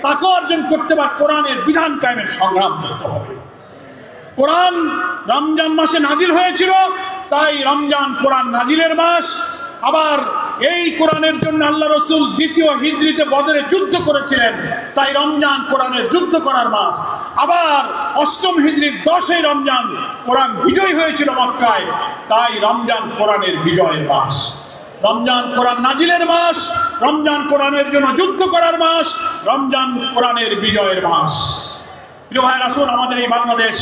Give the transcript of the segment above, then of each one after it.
তাকে অর্জন করতে বা কোরআনের বিধান কায়েমের সংগ্রাম করতে হবে। কোরআন রমজান মাসে নাজিল হয়েছিল, তাই রমজান কোরআন নাজিলের মাস। আবার এই কোরআনের জন্য আল্লাহ রসুল দ্বিতীয় হিজরিতে বদরে যুদ্ধ করেছিলেন, তাই রমজান কোরআনের যুদ্ধ করার মাস। আবার অষ্টম হিজরির 10ই রমজান কোরআন বিজয় হয়েছিল মক্কায়, তাই রমজান কোরআনের বিজয়ের মাস। রমজান কোরআন নাজিলের মাস, রমজান কোরআনের জন্য যুদ্ধ করার মাস, রমজান কোরআনের বিজয়ের মাস। প্রিয় ভাইয়েরা, আসুন আমাদের এই বাংলাদেশ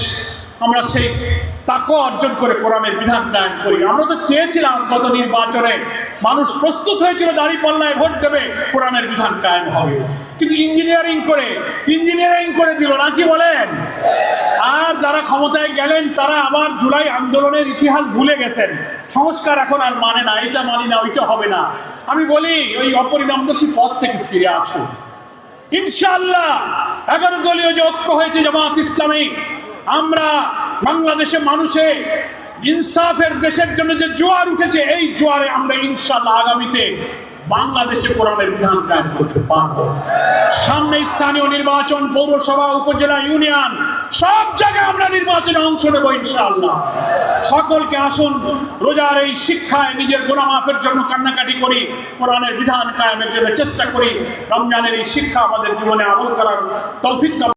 আমরা সেই তাকওয়া অর্জন করে কোরআনের বিধান কায়েম করি। আমরা তো চেয়েছিলাম গত নির্বাচনে, মানুষ প্রস্তুত হয়েছিল দাঁড়িপাল্লায় ভোট দেবে, কোরআনের বিধান কায়েম হবে, কিন্তু ইঞ্জিনিয়ারিং করে দিল নাকি বলেন? আর যারা ক্ষমতায় গেলেন তারা আবার জুলাই আন্দোলনের ইতিহাস ভুলে গেছেন, সংস্কার এখন আর মানে না, এটা মানি না, ওইটা হবে না। আমি বলি ওই অপরিণামদর্শী পথ থেকে ফিরে আসুন ইনশাআল্লাহ। 11 দলীয় যে ঐক্য হয়েছে জামাত ইসলামী, আমরা বাংলাদেশে মানুষে ইনসাফের দেশের জন্য যে জোয়ার উঠেছে, এই জোয়ারে আমরা ইনশাআল্লাহ আগামীতে বাংলাদেশে কোরআনের বিধান কায়েম করতে পারব। সামনে স্থানীয় নির্বাচন, পৌরসভা, উপজেলা, ইউনিয়ন, সব জায়গায় আমরা নির্বাচনে অংশ নেব ইনশাআল্লাহ। সকলকে আসুন রোজার এই শিক্ষায় নিজের গুনাহ মাফের জন্য কান্নাকাটি করি, কোরআনের বিধান কায়েমের জন্য চেষ্টা করি। রমজানের এই শিক্ষা আমাদের জীবনে আমল করার তৌফিক